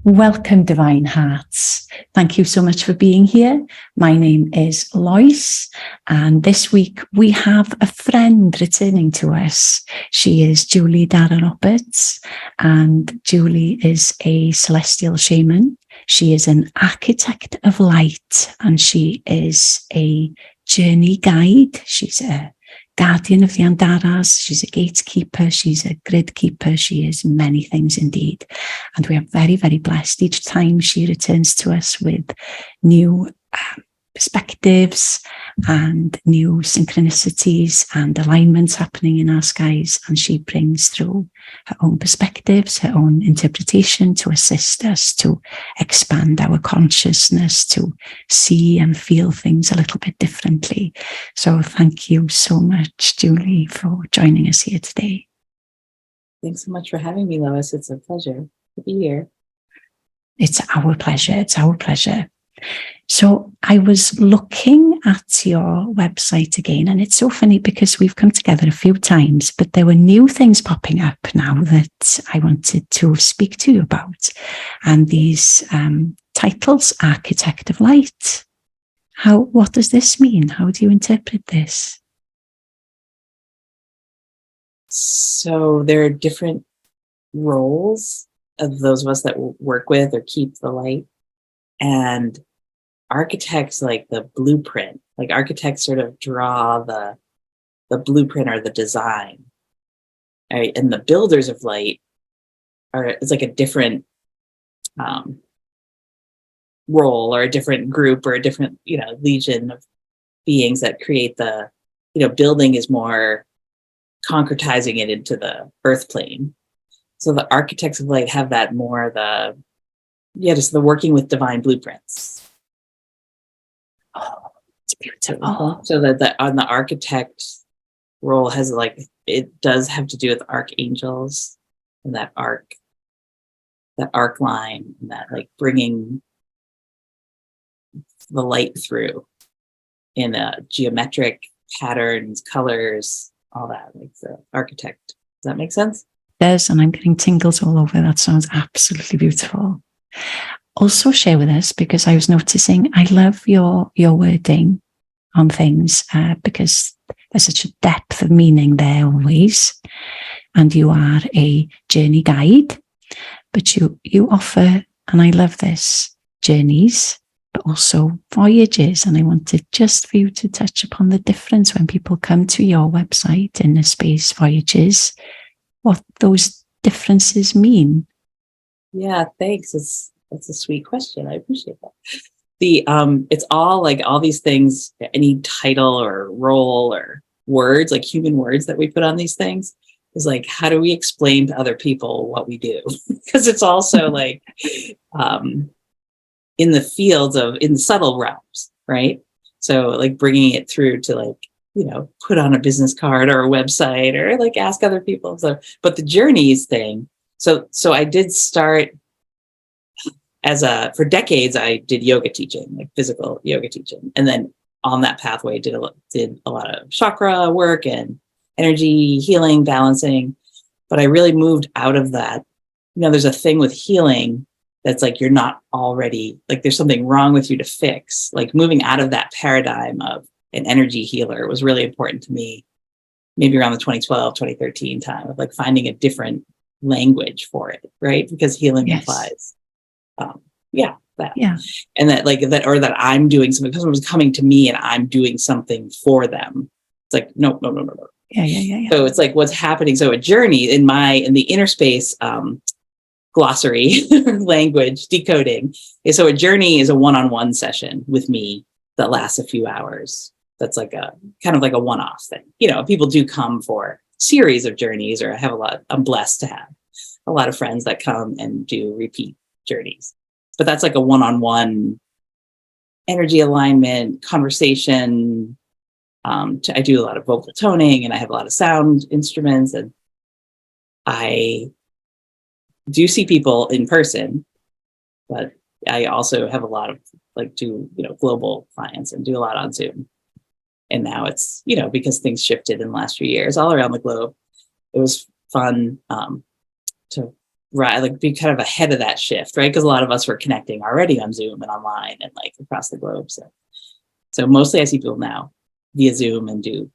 Welcome, Divine Hearts. Thank you so much for being here. My name is Lois, and this week we have a friend returning to us. She is Julie Dhara, and Julie is a Celestial Shaman. She is an architect of light, and she is a journey guide. She's a guardian of the Andaras, she's a gatekeeper, she's a gridkeeper, she is many things indeed. And we are very, very blessed each time she returns to us with new perspectives and new synchronicities and alignments happening in our skies. And she brings through her own perspectives, her own interpretation to assist us to expand our consciousness, to see and feel things a little bit differently. So thank you so much, Julie, for joining us here today. Thanks so much for having me, Lois. It's a pleasure to be here. It's our pleasure. It's our pleasure. So I was looking at your website again, and it's so funny because we've come together a few times, but there were new things popping up now that I wanted to speak to you about. And these titles, Architect of Light. What does this mean? How do you interpret this? So there are different roles of those of us that work with or keep the light. And architects, like the blueprint, like architects sort of draw the blueprint or the design, right? And the builders of light it's like a different role or a different group or a different, legion of beings that create the, building is more concretizing it into the earth plane. So the architects of light have that more just the working with divine blueprints. Oh, it's beautiful. So that on the architect role has it does have to do with archangels and that arc line, and that bringing the light through in geometric patterns, colors, all that, like the architect. Does that make sense? It does, and I'm getting tingles all over. That sounds absolutely beautiful. Also share with us, because I was noticing, I love your wording on things because there's such a depth of meaning there always. And you are a journey guide, but you offer, and I love this, journeys, but also voyages. And I wanted just for you to touch upon the difference when people come to your website in the space voyages, what those differences mean. Yeah, thanks. That's a sweet question. I appreciate that. It's all all these things, any title or role or words, like human words that we put on these things, is how do we explain to other people what we do? Because it's also in the fields in subtle realms, right? So bringing it through to put on a business card or a website or ask other people. So, but the journeys thing. So I did start for decades, I did yoga teaching, physical yoga teaching. And then on that pathway, did a lot of chakra work and energy healing, balancing. But I really moved out of that. There's a thing with healing that's you're not already, there's something wrong with you to fix. Moving out of that paradigm of an energy healer was really important to me, maybe around the 2012, 2013 time of finding a different language for it, right? Because healing implies that. Yeah. And that I'm doing something, because someone's coming to me and I'm doing something for them. It's no. Yeah. So it's what's happening. So a journey in the inner space glossary language decoding is, so a journey is a one-on-one session with me that lasts a few hours. That's a kind of a one-off thing. People do come for series of journeys, or I'm blessed to have a lot of friends that come and do repeat journeys. But that's a one-on-one energy alignment conversation. I do a lot of vocal toning, and I have a lot of sound instruments, and I do see people in person, but I also have a lot of global clients and do a lot on Zoom. And now it's, because things shifted in the last few years all around the globe, it was fun to right, like be kind of ahead of that shift, right? Because a lot of us were connecting already on Zoom and online and like across the globe. So mostly I see people now via Zoom and do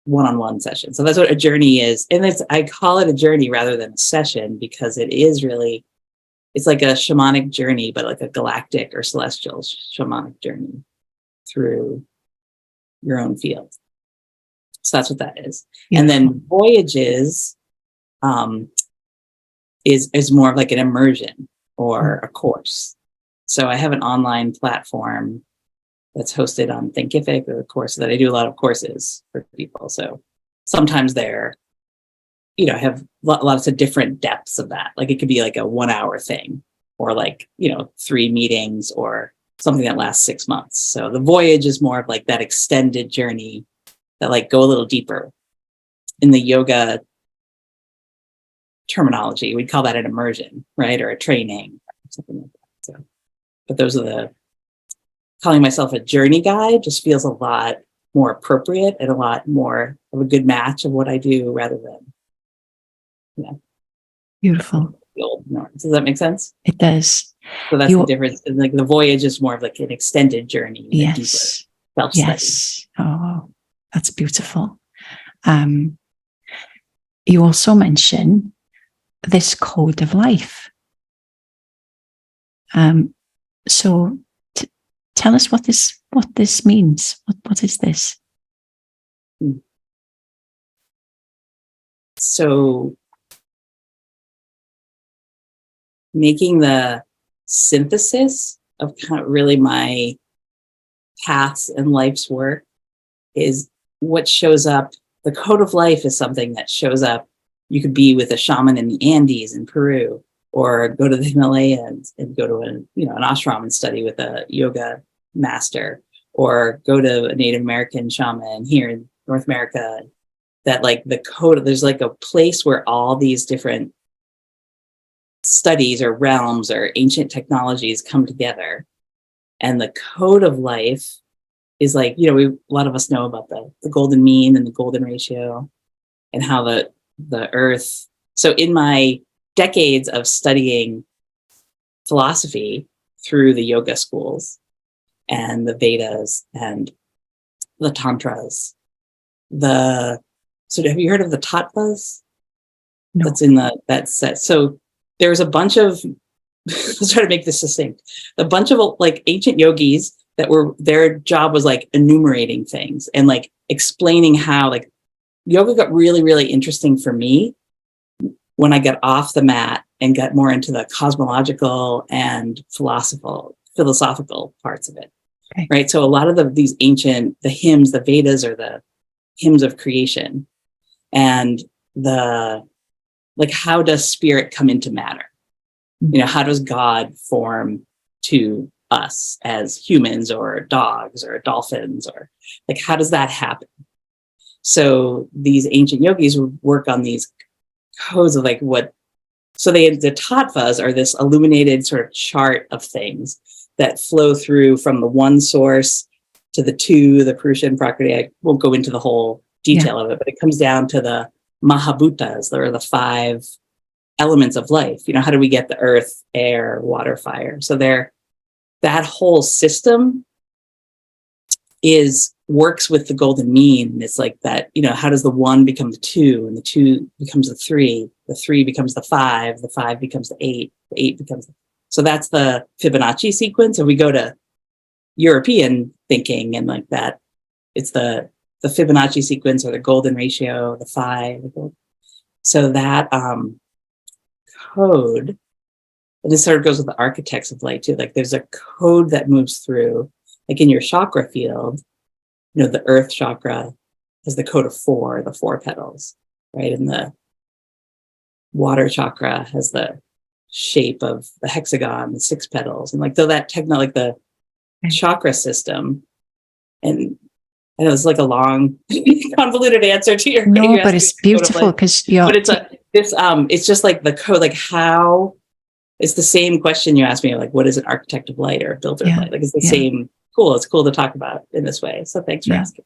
one-on-one sessions. So that's what a journey is. And I call it a journey rather than a session, because it is really, it's like a shamanic journey, but like a galactic or celestial shamanic journey through your own field. So that's what that is. Beautiful. And then voyages is more of like an immersion or a course. So I have an online platform that's hosted on Thinkific, or a course that I do a lot of courses for people. So sometimes they're, I have lots of different depths of that. Like it could be like a 1 hour thing, or like, 3 meetings, or something that lasts 6 months. So the voyage is more of like that extended journey that like go a little deeper. In the yoga terminology, we'd call that an immersion, right? Or a training, or something like that. So, but those are calling myself a journey guide just feels a lot more appropriate and a lot more of a good match of what I do, rather than, Beautiful. The old norms. Does that make sense? It does. So that's the difference. And like the voyage is more of like an extended journey. Yes. Deeper self-study. Yes. Oh, that's beautiful. You also mention this code of life. So tell us what this means. What is this? So making the synthesis of kind of really my paths and life's work is what shows up. The code of life is something that shows up. You could be with a shaman in the Andes in Peru, or go to the Himalayas and go to an ashram and study with a yoga master, or go to a Native American shaman here in North America. That like the code, there's like a place where all these different studies or realms or ancient technologies come together. And the code of life is like, a lot of us know about the golden mean and the golden ratio, and how the earth. So in my decades of studying philosophy through the yoga schools and the Vedas and the Tantras, so have you heard of the tattvas? No. That's in that set. So there's a bunch of, let's try to make this succinct, a bunch of like ancient yogis that their job was like enumerating things and like explaining how like yoga got really, really interesting for me when I got off the mat and got more into the cosmological and philosophical parts of it. Okay. Right. So a lot of the hymns, the Vedas are the hymns of creation, and how does spirit come into matter? How does God form to us as humans or dogs or dolphins, or like, how does that happen? So these ancient yogis would work on these codes of like the tattvas are this illuminated sort of chart of things that flow through from the one source to the two, the Purusha and Prakriti. I won't go into the whole detail of it, but it comes down to the Mahabhutas, or the 5 elements of life. How do we get the earth, air, water, fire? So that whole system works with the golden mean. It's like that, how does the 1 become the 2, and the 2 becomes the 3 becomes the 5 becomes the 8 becomes so that's the Fibonacci sequence. If we go to European thinking and like that, it's the Fibonacci sequence, or the golden ratio, the 5. So that code, and this sort of goes with the architects of light too. Like there's a code that moves through, like in your chakra field, the earth chakra has the code of 4, the 4 petals, right? And the water chakra has the shape of the hexagon, the 6 petals. And like, though that like the chakra system, and I know it's like a long, convoluted answer to your question. No, but it's beautiful because but it's just like the code, like how it's the same question you asked me, like, what is an architect of light or a builder of light? Like, it's the same. Cool. It's cool to talk about in this way. So thanks for asking.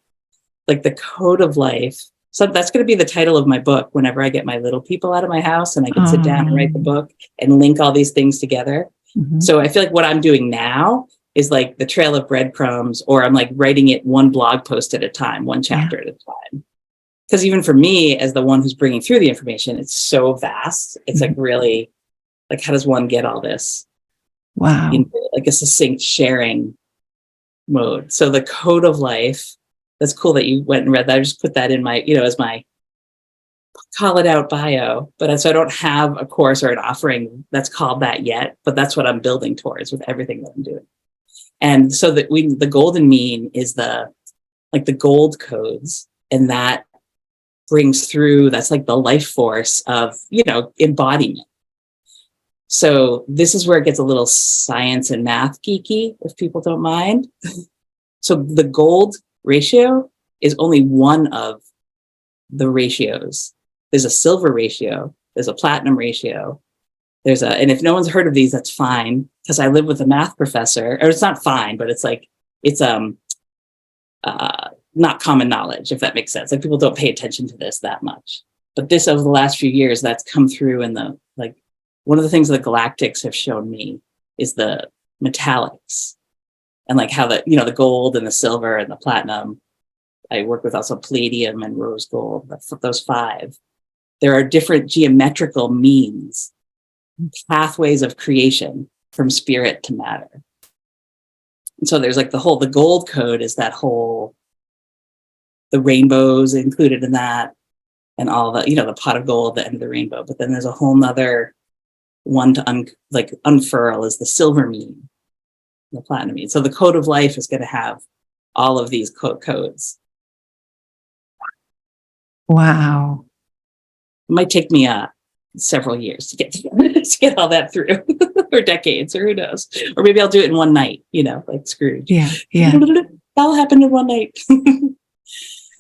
Like the code of life So that's going to be the title of my book whenever I get my little people out of my house and I can sit down and write the book and link all these things together. Mm-hmm. So I feel like what I'm doing now is like the trail of breadcrumbs, or I'm like writing it one blog post at a time, one chapter at a time. Because even for me, as the one who's bringing through the information, it's so vast. It's like really, like, how does one get all this? Wow. In like a succinct sharing mode. So the code of life, that's cool that you went and read that. I just put that in my, as my call it out bio, but so I don't have a course or an offering that's called that yet, but that's what I'm building towards with everything that I'm doing. And so that the golden mean is the gold codes, and that brings through, that's like the life force of, embodiment. So this is where it gets a little science and math geeky, if people don't mind. So the gold ratio is only one of the ratios. There's a silver ratio, there's a platinum ratio, and if no one's heard of these, that's fine, because I live with a math professor, or it's not fine, but it's not common knowledge, if that makes sense. Like, people don't pay attention to this that much. But this, over the last few years, that's come through in one of the things the galactics have shown me is the metallics, and like how the gold and the silver and the platinum. I work with also palladium and rose gold, those 5. There are different geometrical means, pathways of creation from spirit to matter. And so there's like the gold code is that whole, the rainbows included in that, and all the pot of gold at the end of the rainbow. But then there's a whole nother one to unfurl is the silver mean, the platinum mean. So the code of life is going to have all of these codes. Wow. It might take me several years to get all that through, or decades, or who knows. Or maybe I'll do it in one night, like Scrooge. Yeah. That'll happen in one night.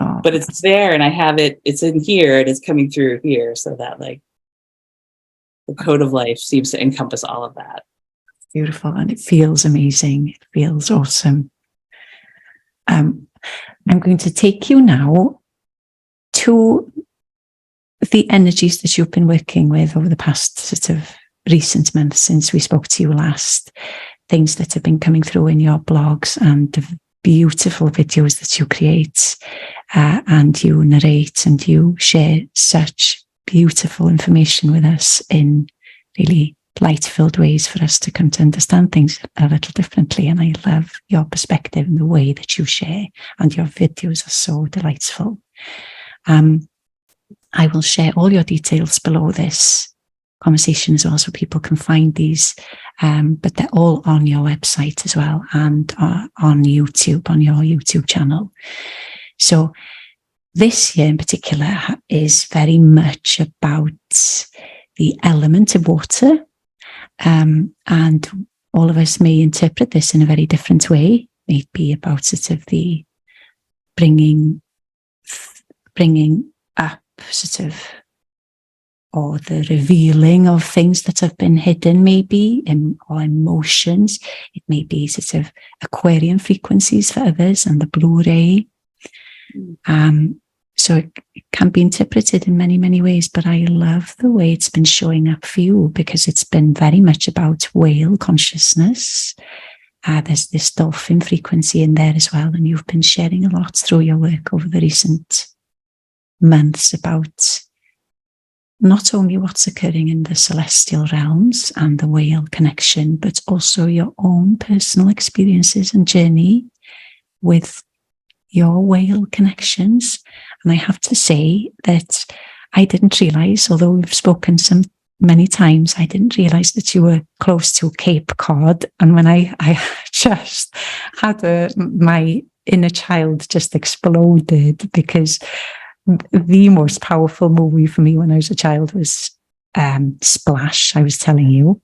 Oh. But it's there, and I have it. It's in here, and it's coming through here, so that the code of life seems to encompass all of that. Beautiful, and it feels amazing. It feels awesome. I'm going to take you now to the energies that you've been working with over the past sort of recent months since we spoke to you last, things that have been coming through in your blogs and the beautiful videos that you create, and you narrate and you share such beautiful information with us in really light-filled ways for us to come to understand things a little differently. And I love your perspective and the way that you share, and your videos are so delightful. I will share all your details below this conversation as well, so people can find these, but they're all on your website as well, and on YouTube, on your YouTube channel. So this year in particular is very much about the element of water, and all of us may interpret this in a very different way. It may be about sort of the bringing up sort of, or the revealing of things that have been hidden, maybe, or emotions. It may be sort of Aquarian frequencies for others, and the Blu-ray. So it can be interpreted in many, many ways, but I love the way it's been showing up for you, because it's been very much about whale consciousness. There's this dolphin frequency in there as well, and you've been sharing a lot through your work over the recent months about not only what's occurring in the celestial realms and the whale connection, but also your own personal experiences and journey with your whale connections. And I have to say that I didn't realize, although we've spoken many times, I didn't realize that you were close to Cape Cod. And when I just had my inner child just exploded, because the most powerful movie for me when I was a child was Splash, I was telling you,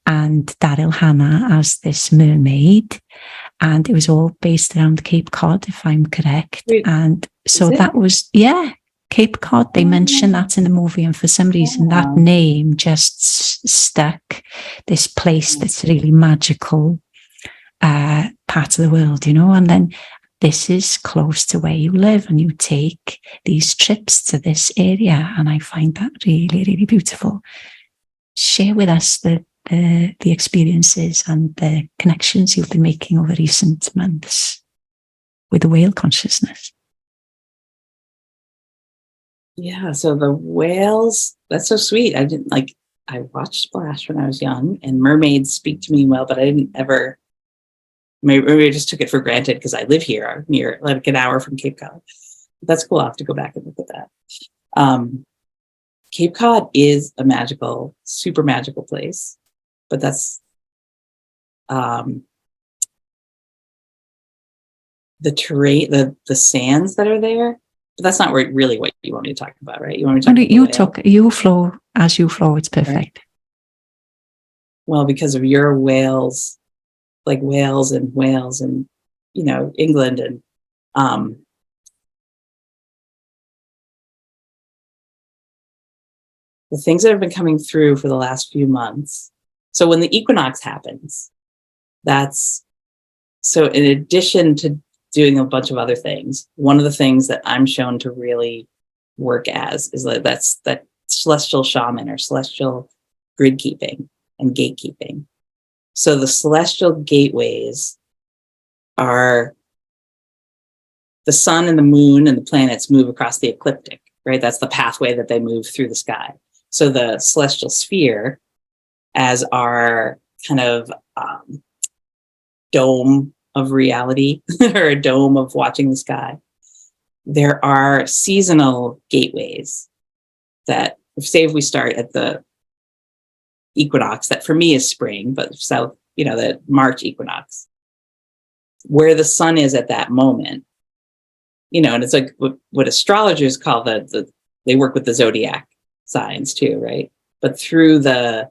and Daryl Hannah as this mermaid, and it was all based around Cape Cod, if I'm correct. And so that was, Cape Cod. They mentioned that in the movie, and for some reason that name just stuck. This place that's really magical part of the world, and then this is close to where you live and you take these trips to this area. And I find that really, really beautiful. Share with us the experiences and the connections you've been making over recent months with the whale consciousness. Yeah, so the whales, that's so sweet. I watched Splash when I was young, and mermaids speak to me well, but I didn't ever, maybe I just took it for granted because I live here near, like, an hour from Cape Cod. That's cool. I'll have to go back and look at that. Cape Cod is a magical, super magical place, but that's the terrain, the sands that are there. But that's not really what you want me to talk about, right? You want me to talk about you flow as you flow. It's perfect. Right. Well, because of your whales, like Wales and England, and the things that have been coming through for the last few months. So when the equinox happens, so in addition to doing a bunch of other things, one of the things that I'm shown to really work as is that celestial shaman or celestial gridkeeping and gatekeeping. So the celestial gateways are the sun and the moon and the planets move across the ecliptic, right? That's the pathway that they move through the sky. So the celestial sphere, as our kind of dome of reality or a dome of watching the sky, there are seasonal gateways that, say if we start at the equinox, that for me is spring, but the March equinox, where the sun is at that moment, and it's like what astrologers call they work with the zodiac signs too, right? But through the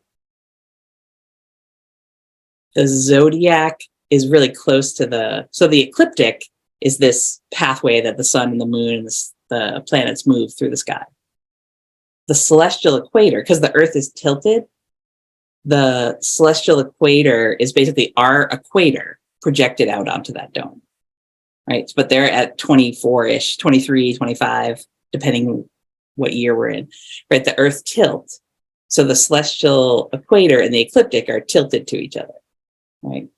zodiac is really close to so the ecliptic is this pathway that the sun and the moon and the planets move through the sky. The celestial equator, because the earth is tilted, the celestial equator is basically our equator projected out onto that dome, right? But they're at 24-ish, 23, 25, depending what year we're in, right? The earth tilts. So the celestial equator and the ecliptic are tilted to each other, right?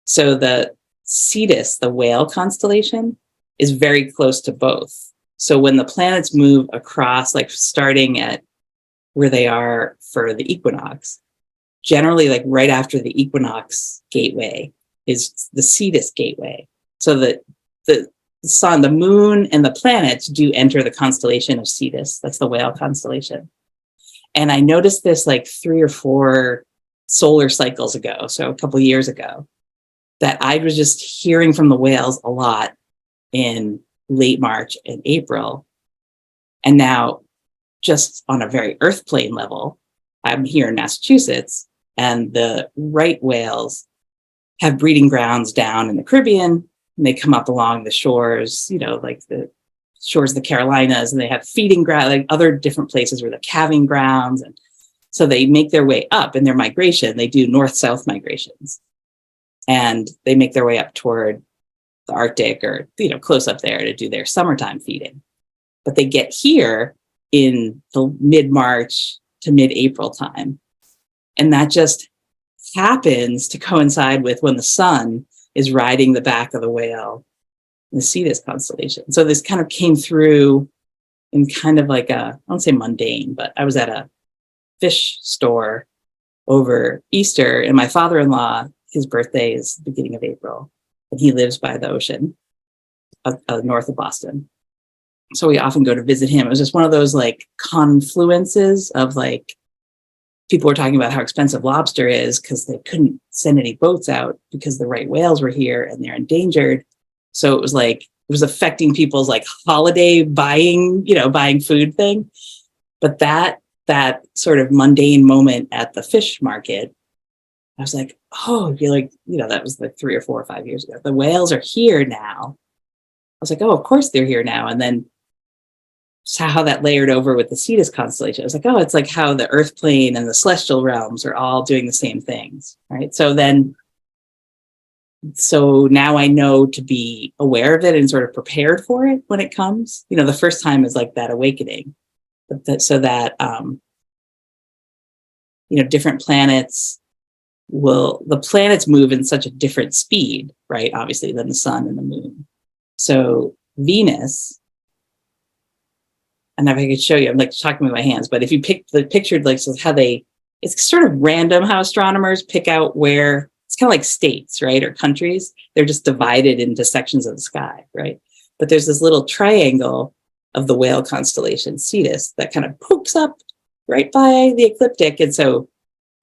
So the Cetus, the whale constellation, is very close to both. So when the planets move across, like starting at where they are for the equinox, generally like right after the equinox gateway is the Cetus gateway. So that the sun, the moon, and the planets do enter the constellation of Cetus. That's the whale constellation. And I noticed this like 3 or 4 solar cycles ago, so a couple of years ago, that I was just hearing from the whales a lot in late March and April. And now, just on a very earth plane level, I'm here in Massachusetts, and the right whales have breeding grounds down in the Caribbean, and they come up along the shores, like the shores of the Carolinas, and they have feeding ground, like other different places where they're calving grounds. And so they make their way up in their migration. They do north-south migrations, and they make their way up toward the Arctic or, close up there to do their summertime feeding. But they get here in the mid-March to mid-April time. And that just happens to coincide with when the sun is riding the back of the whale in the Cetus constellation. So this kind of came through in kind of like I won't say mundane, but I was at a fish store over Easter, and my father-in-law, his birthday is the beginning of April, and he lives by the ocean north of Boston. So we often go to visit him. It was just one of those like confluences of like, people were talking about how expensive lobster is because they couldn't send any boats out because the right whales were here and they're endangered. So it was affecting people's like holiday buying, buying food thing. But that sort of mundane moment at the fish market, I was like, oh, I feel like, that was like 3 or 4 or 5 years ago. The whales are here now. I was like, oh, of course they're here now. And then how that layered over with the Cetus constellation. I was like, oh, it's like how the earth plane and the celestial realms are all doing the same things, right? So then So now I know to be aware of it and sort of prepared for it when it comes. The first time is like that awakening, but different planets the planets move in such a different speed, right? Obviously, than the sun and the moon. So Venus, and if I could show you, I'm like talking with my hands, but if you pictured like so how it's sort of random how astronomers pick out where it's kind of like states, right? Or countries. They're just divided into sections of the sky, right? But there's this little triangle of the whale constellation, Cetus, that kind of pokes up right by the ecliptic. And so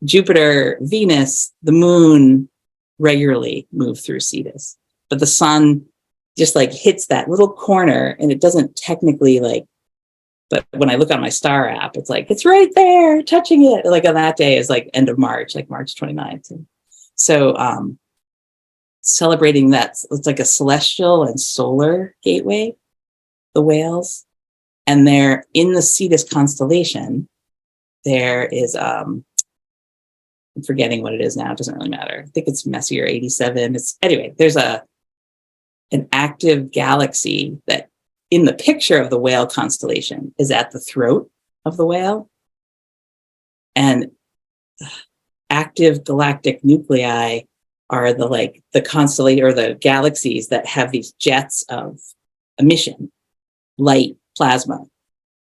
Jupiter, Venus, the moon regularly move through Cetus, but the sun just like hits that little corner, and it doesn't technically but when I look on my star app, it's like, it's right there touching it. Like on that day is like end of March, like March 29th. And so celebrating that, it's like a celestial and solar gateway, the whales. And they're in the Cetus constellation. There is I'm forgetting what it is now. It doesn't really matter. I think it's Messier 87. Anyway, there's an active galaxy that in the picture of the whale constellation is at the throat of the whale. And active galactic nuclei are the constellation or the galaxies that have these jets of emission, light, plasma.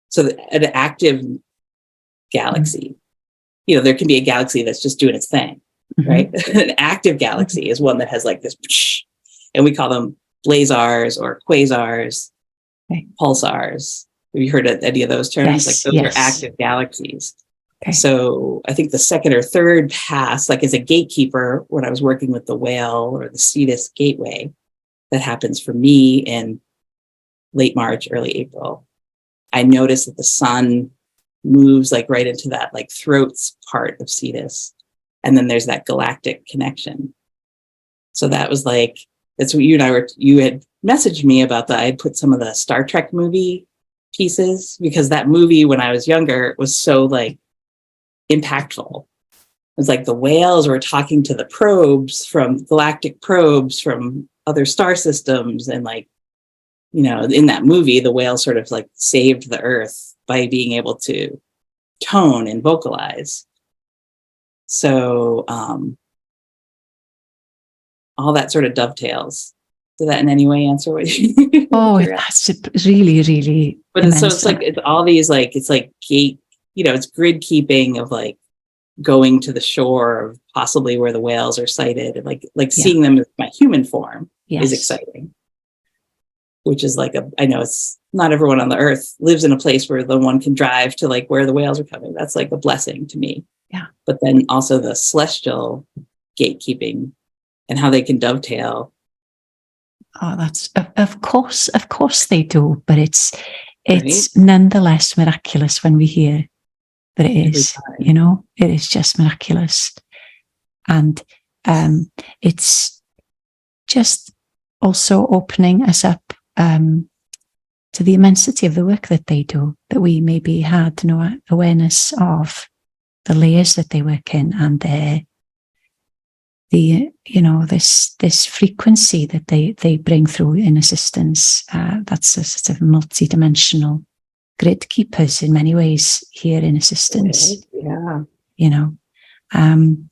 So an active galaxy, there can be a galaxy that's just doing its thing, right? An active galaxy is one that has like this, and we call them blazars or quasars, pulsars. Have you heard of any of those terms? Yes, those are active galaxies. Okay. So I think the second or third pass, like as a gatekeeper, when I was working with the whale or the Cetus gateway, that happens for me in late March, early April. I noticed that the sun moves like right into that like throats part of Cetus. And then there's that galactic connection. So that was like, that's what you had messaged me about I had put some of the Star Trek movie pieces, because that movie when I was younger was so like impactful. It was like the whales were talking to the probes from galactic probes from other star systems. And in that movie, the whale sort of like saved the Earth by being able to tone and vocalize. So all that sort of dovetails. Did that in any way answer what you? Oh, that's really, really. But it's all these it's like gate. It's grid keeping of like going to the shore of possibly where the whales are sighted, and like seeing them in my human form is exciting. Which is I know it's not everyone on the earth lives in a place where the one can drive to like where the whales are coming. That's like a blessing to me. Yeah. But then also the celestial gatekeeping and how they can dovetail. Oh, that's of course they do, but it's nonetheless miraculous when we hear that it is. It is just miraculous, and it's just also opening us up to the immensity of the work that they do, that we maybe had no awareness of the layers that they work in, and this frequency that they bring through in assistance. That's a sort of multi-dimensional grid keepers in many ways here in assistance. Yeah. And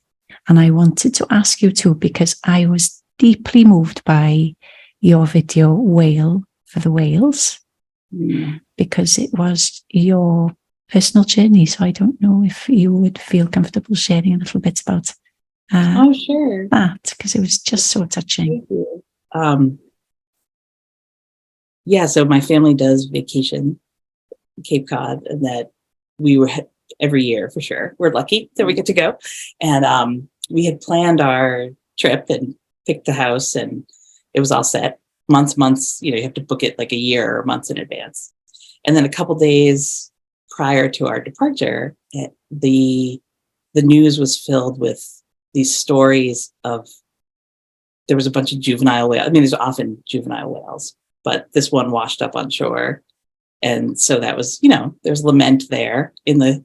I wanted to ask you too, because I was deeply moved by your video Whale for the Whales, because it was your personal journey. So I don't know if you would feel comfortable sharing a little bit about sure. that, because it was just so touching. So my family does vacation in Cape Cod, and that we were every year for sure. We're lucky that we get to go. And we had planned our trip and picked the house, and it was all set months, you have to book it like a year or months in advance. And then a couple days prior to our departure, the news was filled with these stories of, there was a bunch of juvenile whales. I mean, there's often juvenile whales, but this one washed up on shore. And so that was, there's lament there in the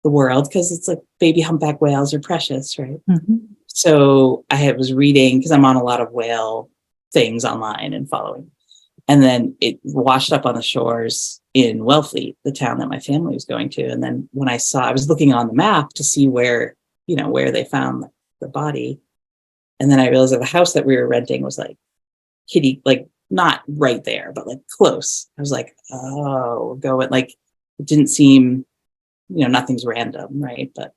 world, because it's like baby humpback whales are precious, right? Mm-hmm. So was reading, because I'm on a lot of whale things online and following. And then it washed up on the shores in Wellfleet, the town that my family was going to. And then when I was looking on the map to see where they found the body. And then I realized that the house that we were renting was like not right there, but like close. I was like, oh, we're going, like, it didn't seem, nothing's random, right? But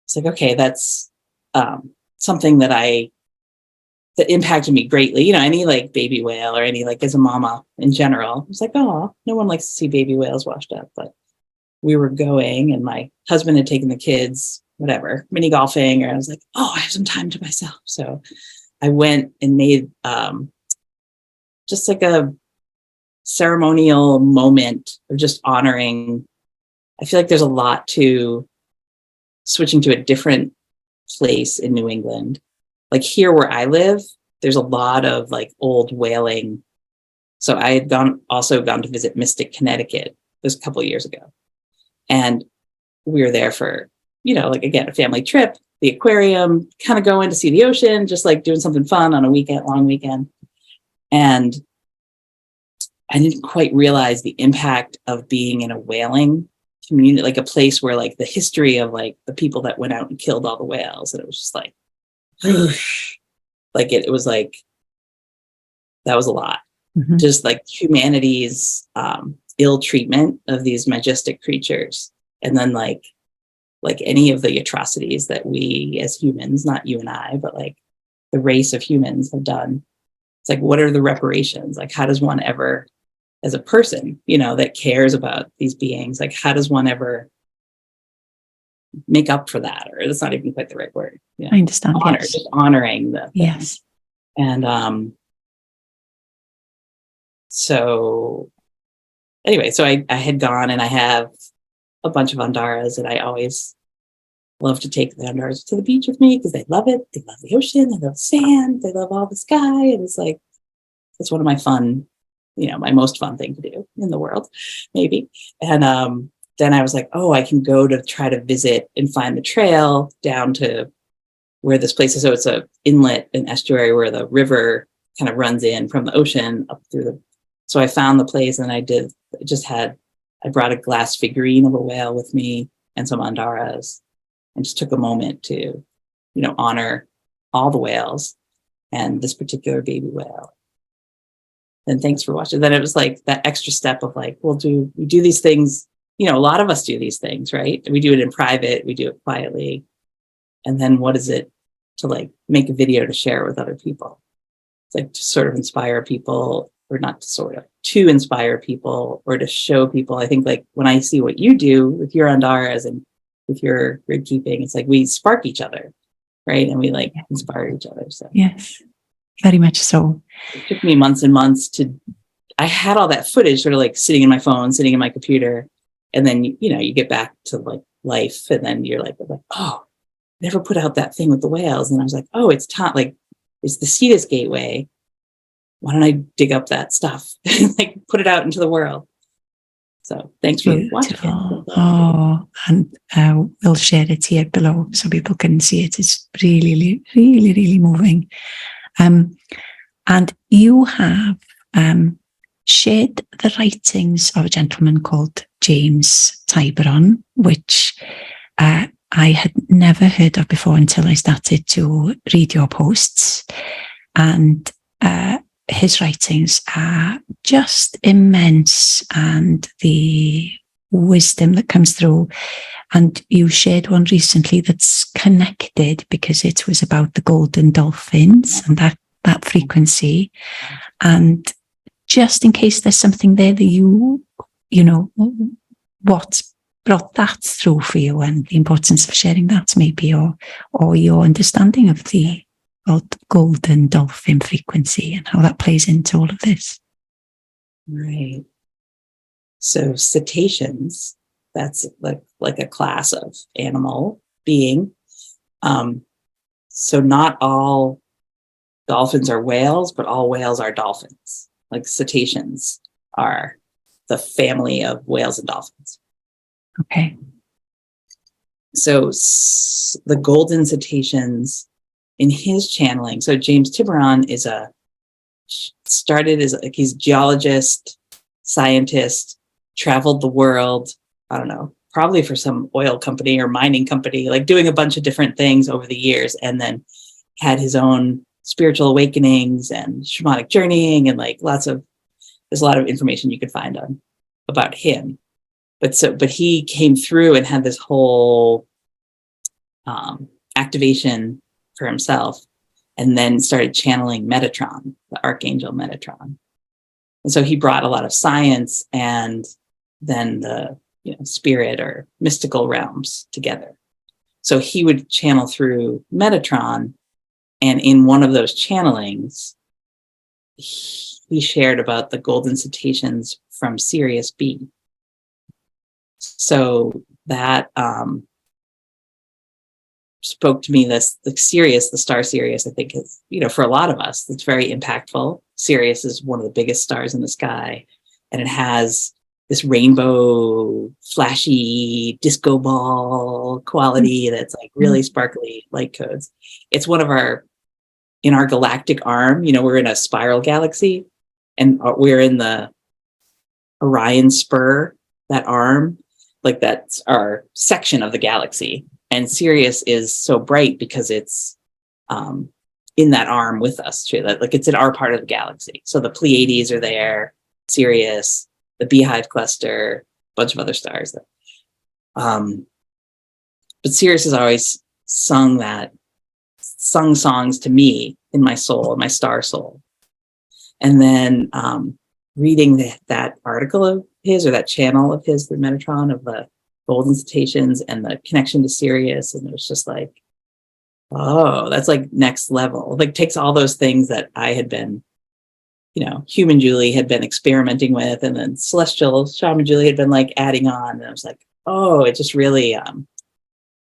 it's like, okay, that's something that impacted me greatly. Any like baby whale or any, like, as a mama in general, it's like, oh, no one likes to see baby whales washed up. But we were going, and my husband had taken the kids, whatever, mini golfing, or I was like, oh, I have some time to myself. So I went and made just like a ceremonial moment of just honoring. I feel like there's a lot to switching to a different place in New England. Like here where I live, there's a lot of like old whaling. So I had also gone to visit Mystic, Connecticut this a couple of years ago. And we were there for, like, again, a family trip, the aquarium, kind of going to see the ocean, just like doing something fun on a long weekend. And I didn't quite realize the impact of being in a whaling community, like a place where like the history of like the people that went out and killed all the whales. And it was just like, like it was like, that was a lot. Mm-hmm. Just like humanity's ill treatment of these majestic creatures. And then like any of the atrocities that we as humans, not you and I, but like the race of humans have done. It's like, what are the reparations? Like, how does one ever, as a person, that cares about these beings, like, how does one ever make up for that? Or that's not even quite the right word. I understand. Honor, yes. Just honoring the thing. Yes. And so anyway, so I had gone, and I have a bunch of Andaras, and I always love to take the Andaras to the beach with me because they love it. They love the ocean. They love sand. They love all the sky. And it's like, it's one of my fun, my most fun thing to do in the world, maybe. And then I was like, oh, I can go to try to visit and find the trail down to where this place is. So it's a inlet, an estuary where the river kind of runs in from the ocean up through so I found the place, and I brought a glass figurine of a whale with me and some Andaras, and just took a moment to, honor all the whales and this particular baby whale. And thanks for watching. Then it was like that extra step of like, well, we do these things, a lot of us do these things, right? We do it in private, we do it quietly. And then what is it to like make a video to share with other people? It's like to sort of inspire people, or not to inspire people or to show people. I think like when I see what you do with your Andaras and with your Gridkeeping, it's like we spark each other, right? And we like inspire each other. So yes, very much so. It took me months and months I had all that footage sort of like sitting in my phone, sitting in my computer. And then, you get back to like life, and then you're like, oh, never put out that thing with the whales. And I was like, oh, it's the Cetus Gateway. Why don't I dig up that stuff and like put it out into the world? So thanks for watching. Oh, and we'll share it here below so people can see it. It's really, really, really moving. And you have shared the writings of a gentleman called James Tiberon, which I had never heard of before until I started to read your posts. And his writings are just immense, and the wisdom that comes through. And you shared one recently that's connected because it was about the golden dolphins and that frequency. And just in case there's something there that what brought that through for you, and the importance of sharing that maybe, or your understanding of the golden dolphin frequency and how that plays into all of this. Right. So cetaceans, that's like a class of animal being. So not all dolphins are whales, but all whales are dolphins. Like cetaceans are the family of whales and dolphins. Okay. So the golden cetaceans in his channeling. So James Tiburon started as like, he's a geologist, scientist, traveled the world, I don't know, probably for some oil company or mining company, like doing a bunch of different things over the years, and then had his own spiritual awakenings and shamanic journeying, and like there's a lot of information you could find about him. But he came through and had this whole activation for himself, and then started channeling Metatron, the archangel Metatron. And so he brought a lot of science and then the spirit or mystical realms together. So he would channel through Metatron, and in one of those channelings, he shared about the golden cetaceans from Sirius B. So that spoke to me. The star Sirius, I think is, for a lot of us, it's very impactful. Sirius is one of the biggest stars in the sky, and it has this rainbow, flashy disco ball quality that's like really sparkly light codes. It's one of in our galactic arm, we're in a spiral galaxy, and we're in the Orion spur, that arm, like that's our section of the galaxy. And Sirius is so bright because it's in that arm with us too. Like it's in our part of the galaxy. So the Pleiades are there, Sirius, the Beehive cluster, a bunch of other stars. But Sirius has always sung songs to me in my soul, my star soul. And then reading that article of his, or that channel of his, the Metatron, of the golden cetaceans and the connection to Sirius, and it was just like, oh, that's like next level. Like takes all those things that I had been, human Julie had been experimenting with, and then Celestial Shaman Julie had been like adding on, and I was like, oh, it just really kind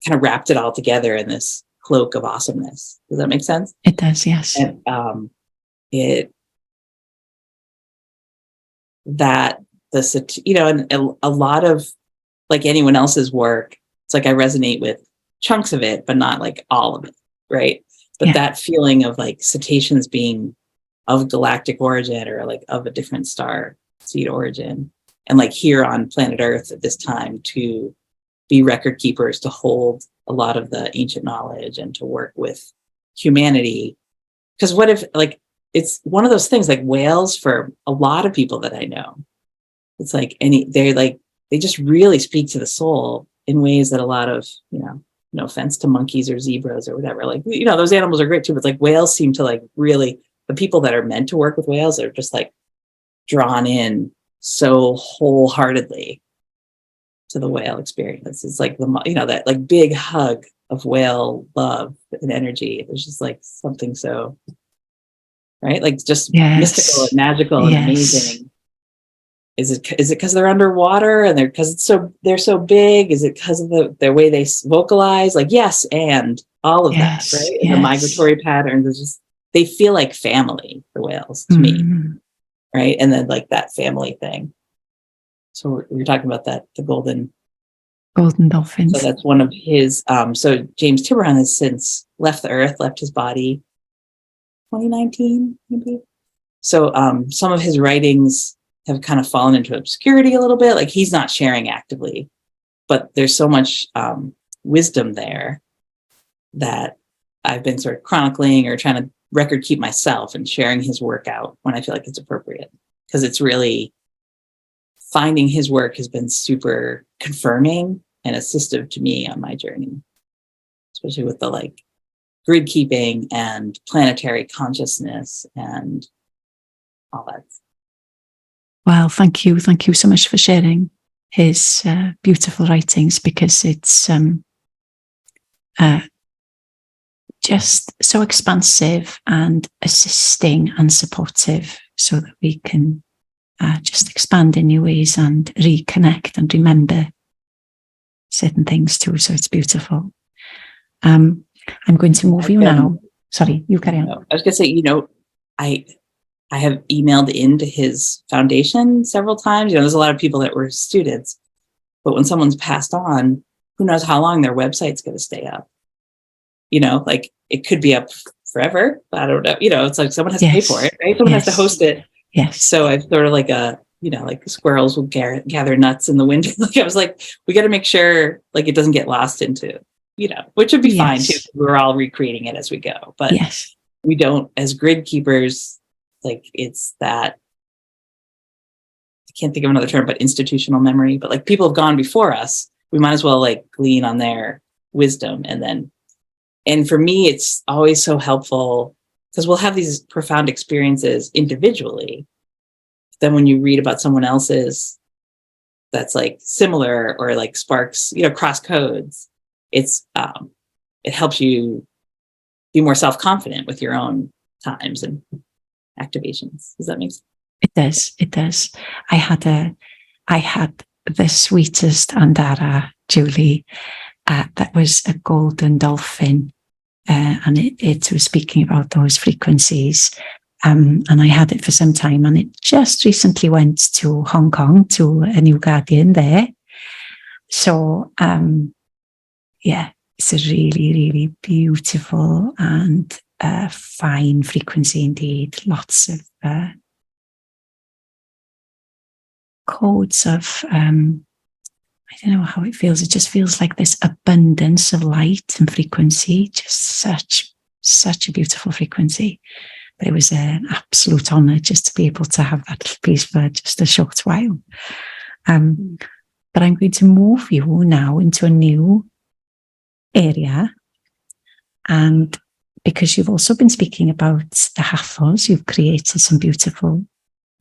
of wrapped it all together in this cloak of awesomeness. Does that make sense? It does, yes. And and a lot of, like anyone else's work, it's like I resonate with chunks of it, but not like all of it, right? But that feeling of like cetaceans being of galactic origin, or like of a different star seed origin, and like here on planet Earth at this time to be record keepers, to hold a lot of the ancient knowledge and to work with humanity. Because what if, like, it's one of those things, like whales, for a lot of people that I know, it's like they just really speak to the soul in ways that a lot of, no offense to monkeys or zebras or whatever, like, those animals are great too, but like whales seem to like really, the people that are meant to work with whales are just like drawn in so wholeheartedly to the whale experience. It's like that like big hug of whale love and energy. There's just like something so, right? Like just mystical and magical and amazing. Is it because they're underwater and they're so big? Is it because of their way they vocalize? Like, yes, and all of that, right? And the migratory patterns is just, they feel like family, the whales, to me, right? And then like that family thing. So we're talking about that, the golden dolphins. So that's one of his. So James Tiburon has since left the earth, left his body, 2019 maybe. So some of his writings have kind of fallen into obscurity a little bit. Like he's not sharing actively, but there's so much wisdom there that I've been sort of chronicling or trying to record keep myself, and sharing his work out when I feel like it's appropriate, because it's really, finding his work has been super confirming and assistive to me on my journey, especially with the like gridkeeping and planetary consciousness and all that. Well, thank you so much for sharing his beautiful writings, because it's just so expansive and assisting and supportive, so that we can just expand in new ways and reconnect and remember certain things too. So it's beautiful. I'm going to move you now. Sorry, you carry on. I was going to say, I have emailed into his foundation several times. There's a lot of people that were students, but when someone's passed on, who knows how long their website's going to stay up. like it could be up forever. I don't know. It's like someone has to pay for it, right? Someone has to host it. Yes. So I've sort of like like squirrels will gather nuts in the winter. Like I was like, we got to make sure like it doesn't get lost into, which would be fine too. We're all recreating it as we go, but we don't, as grid keepers, like it's that, I can't think of another term, but institutional memory, but like people have gone before us. We might as well like glean on their wisdom. And for me, it's always so helpful because we'll have these profound experiences individually. Then when you read about someone else's that's like similar or like sparks, cross codes, it helps you be more self-confident with your own times and activations. Does that make sense? It does. It does. I had the sweetest Dhara, Julie, that was a golden dolphin. And it was speaking about those frequencies. And I had it for some time, and it just recently went to Hong Kong to a new guardian there. So, it's a really, really beautiful and fine frequency indeed. Lots of codes of, I don't know how it feels. It just feels like this abundance of light and frequency, just such a beautiful frequency. But it was an absolute honor just to be able to have that piece for just a short while. But I'm going to move you now into a new area. And because you've also been speaking about the Hathors, you've created some beautiful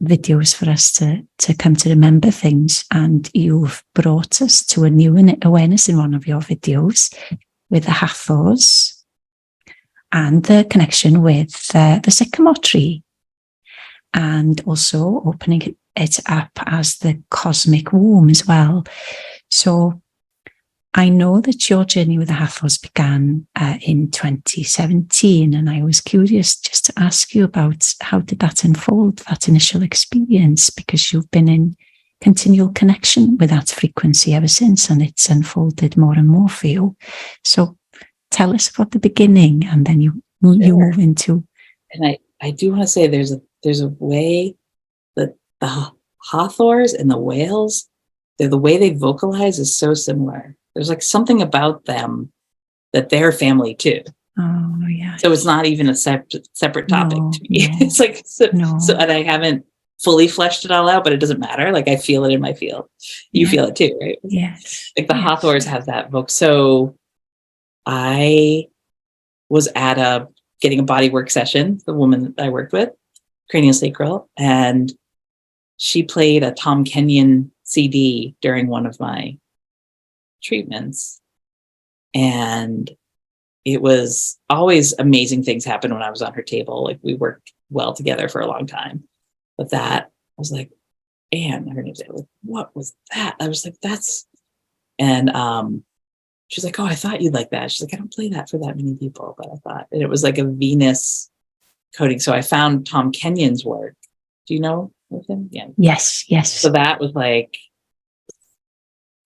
videos for us to come to remember things. And you've brought us to a new awareness in one of your videos with the Hathors and the connection with the sycamore tree, and also opening it up as the cosmic womb as well. So I know that your journey with the Hathors began in 2017, and I was curious just to ask you about how did that unfold, that initial experience, because you've been in continual connection with that frequency ever since, and it's unfolded more and more for you. So tell us about the beginning, and then you move into. And I do want to say there's a way that the Hathors and the whales, the way they vocalize is so similar. There's like something about them that they're family too. Oh yeah. So it's not even a separate topic to me. No, it's like so, and I haven't fully fleshed it all out, but it doesn't matter. Like I feel it in my field. You feel it too, right? Yes. Like the Hathors have that vocal. So I was at getting a body work session, the woman that I worked with, craniosacral, and she played a Tom Kenyon CD during one of my treatments. And it was always amazing things happened when I was on her table. Like we worked well together for a long time. But that, I was like, Anne, her name's Anne, like, what was that? I was like, and she's like, oh, I thought you'd like that. She's like, I don't play that for that many people, but I thought, and it was like a Venus coding. So I found Tom Kenyon's work. Do you know of him? Yeah. Yes. So that was like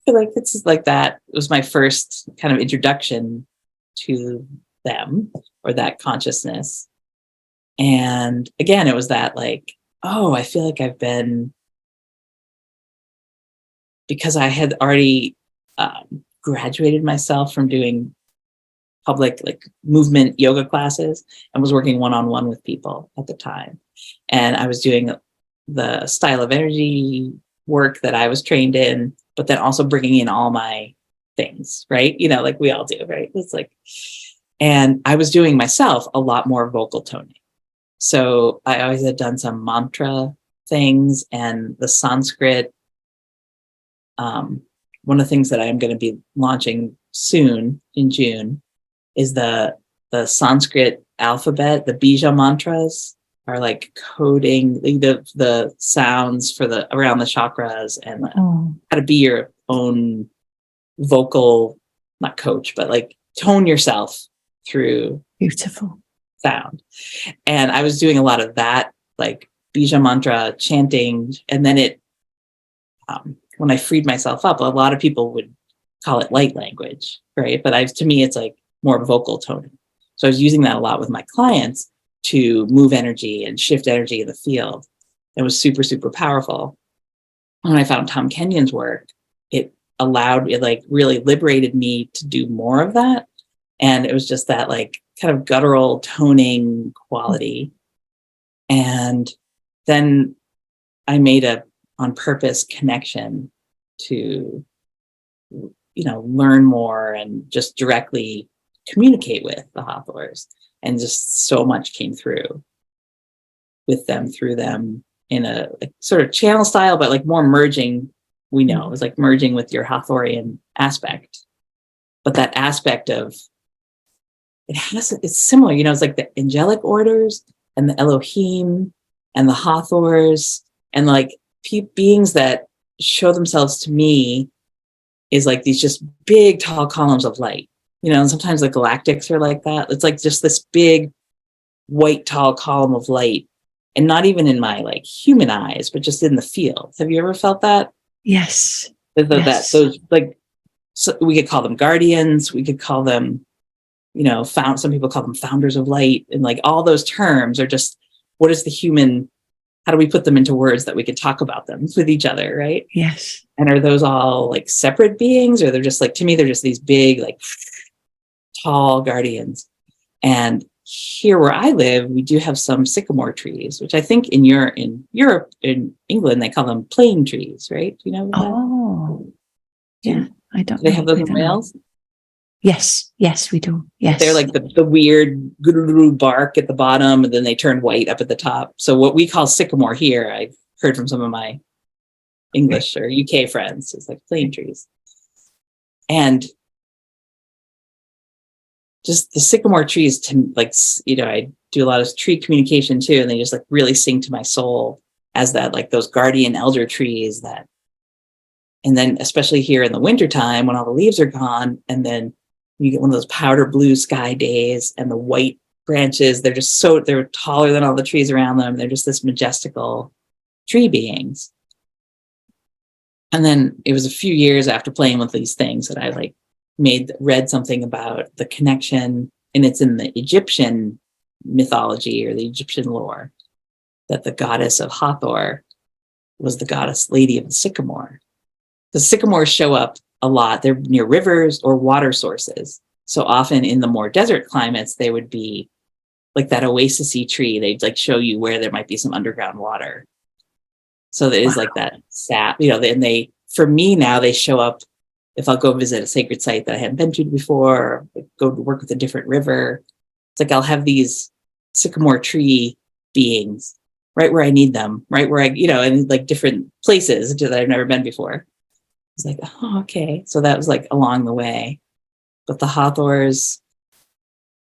it's like that was my first kind of introduction to them or that consciousness. And again, it was that like, oh, I feel like I've been, because I had already graduated myself from doing public like movement yoga classes and was working one-on-one with people at the time. And I was doing the style of energy work that I was trained in, but then also bringing in all my things, right? Like we all do, right? It's like, and I was doing myself a lot more vocal toning. So I always had done some mantra things, and the Sanskrit. One of the things that I'm going to be launching soon in June is the Sanskrit alphabet. The bija mantras are like coding the sounds for around the chakras and how to be your own vocal, not coach, but like tone yourself through beautiful sound. And I was doing a lot of that, like bija mantra chanting. And then when I freed myself up, a lot of people would call it light language, right? But to me, it's like more vocal toning. So I was using that a lot with my clients to move energy and shift energy in the field. It was super, super powerful. When I found Tom Kenyon's work, it like really liberated me to do more of that. And it was just that like kind of guttural toning quality. And then I made a on purpose connection to, learn more and just directly communicate with the Hathors. And just so much came through with them, through them in a sort of channel style, but like more merging. We know it was like merging with your Hathorian aspect. But that aspect of it's similar, it's like the angelic orders and the Elohim and the Hathors and like beings that show themselves to me is like these just big, tall columns of light, and sometimes the galactics are like that. It's like just this big, white, tall column of light, and not even in my like human eyes, but just in the field. Have you ever felt that? Yes. Those like, so we could call them guardians. We could call them, some people call them founders of light, and like all those terms are just, what is the human? How do we put them into words that we could talk about them with each other, right? Yes. And are those all like separate beings, or they're just like, to me, they're just these big, like tall guardians. And here where I live, we do have some sycamore trees, which I think in Europe, in England, they call them plane trees, right? Do you know that? Oh, yeah. I don't Do they know. have those in Wales? Yes, we do. Yes. They're like the weird bark at the bottom, and then they turn white up at the top. So what we call sycamore here, I've heard from some of my English or UK friends, is like plane trees. And just the sycamore trees, to like, I do a lot of tree communication too, and they just like really sing to my soul as that, like those guardian elder trees that, and then especially here in the wintertime when all the leaves are gone, and then you get one of those powder blue sky days and the white branches, they're taller than all the trees around them. They're just this majestical tree beings. And then it was a few years after playing with these things that I like read something about the connection, and it's in the Egyptian mythology or the Egyptian lore, that the goddess of Hathor was the goddess lady of the sycamore. The sycamores show up a lot. They're near rivers or water sources. So often in the more desert climates, they would be like that oasis-y tree. They'd like show you where there might be some underground water. So there is like that sap, and for me now, they show up if I'll go visit a sacred site that I hadn't been to before, or go to work with a different river. It's like I'll have these sycamore tree beings right where I need them, right where in like different places that I've never been before. It's like, oh, okay. So that was like along the way. But the Hathors,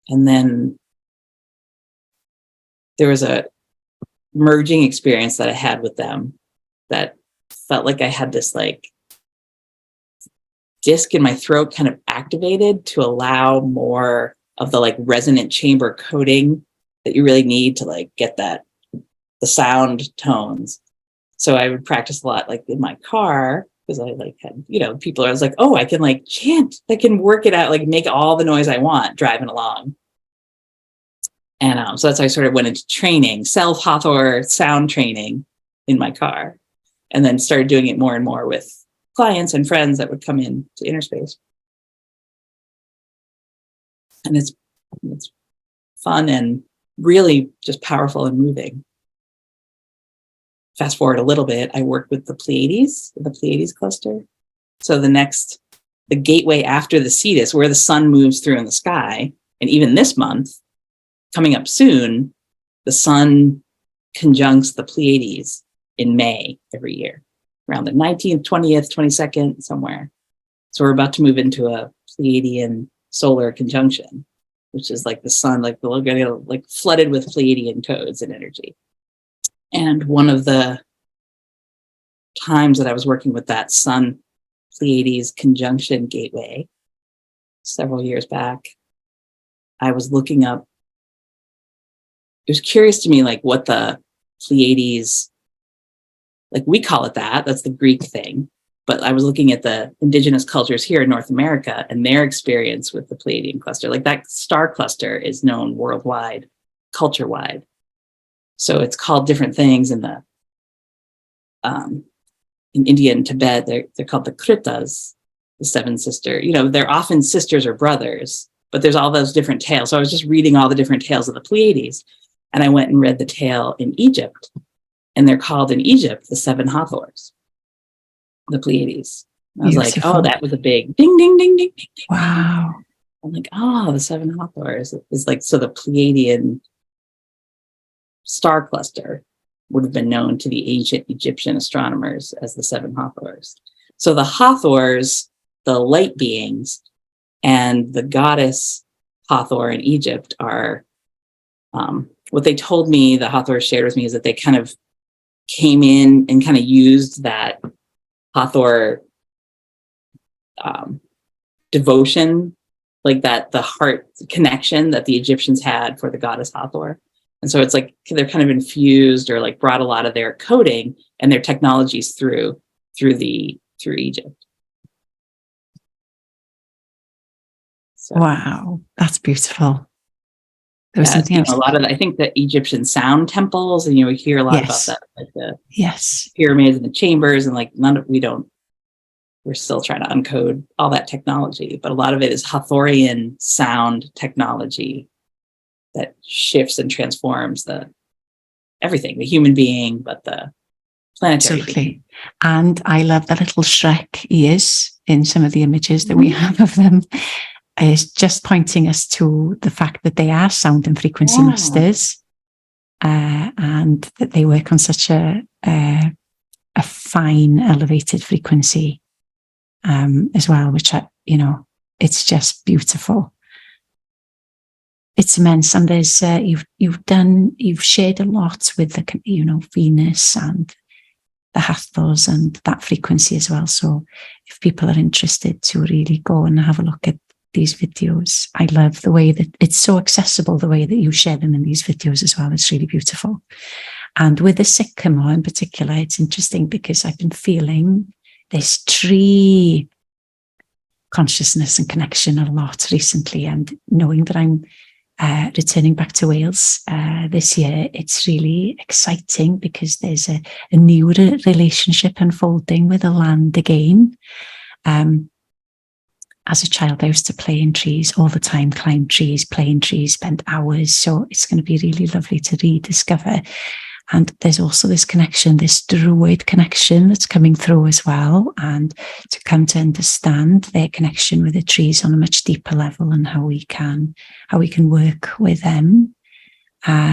and then there was a merging experience that I had with them that felt like I had this like disc in my throat kind of activated to allow more of the like resonant chamber coding that you really need to like get the sound tones. So I would practice a lot like in my car, because I like had, I was like, oh, I can like chant, I can work it out, like make all the noise I want driving along. And so that's how I sort of went into training, Hathor sound training in my car, and then started doing it more and more with clients and friends that would come in to Inner Space. And it's fun and really just powerful and moving. Fast forward a little bit, I worked with the Pleiades cluster. So the gateway after the Cetus, where the sun moves through in the sky, and even this month, coming up soon, the sun conjuncts the Pleiades in May every year, around the 19th, 20th, 22nd, somewhere. So we're about to move into a Pleiadian solar conjunction, which is like the sun, like we're going to like flooded with Pleiadian codes and energy. And one of the times that I was working with that Sun Pleiades conjunction gateway several years back, I was looking up, it was curious to me, like what the Pleiades, like we call it that's the Greek thing. But I was looking at the indigenous cultures here in North America and their experience with the Pleiadian cluster. Like that star cluster is known worldwide, culture-wide. So it's called different things in the in India and Tibet. They're called the Kritas, the seven sister. You know, they're often sisters or brothers, but there's all those different tales. So I was just reading all the different tales of the Pleiades, and I went and read the tale in Egypt, and they're called in Egypt the seven Hathors, the Pleiades. I was like, oh, that was a big ding, ding, ding, ding, ding, ding. Wow. I'm like, oh, the seven Hathors is like, so the Pleiadian star cluster would have been known to the ancient Egyptian astronomers as the seven Hathors. So the Hathors, the light beings, and the goddess Hathor in Egypt are, what they told me, the Hathors shared with me, is that they kind of came in and kind of used that Hathor devotion, like that, the heart connection that the Egyptians had for the goddess Hathor. And so it's like they're kind of infused or like brought a lot of their coding and their technologies through Egypt. So, wow, that's beautiful. There was something else. A lot of I think the Egyptian sound temples, and we hear a lot about that, like the pyramids and the chambers, and like we're still trying to uncode all that technology, but a lot of it is Hathorian sound technology that shifts and transforms everything, the human being, but the planetary. Absolutely. And I love the little Shrek ears in some of the images that we have of them. Is just pointing us to the fact that they are sound and frequency masters, and that they work on such a fine, elevated frequency as well, which it's just beautiful. It's immense, and there's you've shared a lot with the Venus and the Hathors and that frequency as well. So if people are interested to really go and have a look at these videos, I love the way that it's so accessible, the way that you share them in these videos as well. It's really beautiful. And with the sycamore in particular, it's interesting because I've been feeling this tree consciousness and connection a lot recently, and knowing that I'm returning back to Wales this year, it's really exciting because there's a new relationship unfolding with the land again. As a child, I used to play in trees all the time, climb trees, play in trees, spend hours. So it's going to be really lovely to rediscover. And there's also this connection, this druid connection that's coming through as well, and to come to understand their connection with the trees on a much deeper level, and how we can work with them on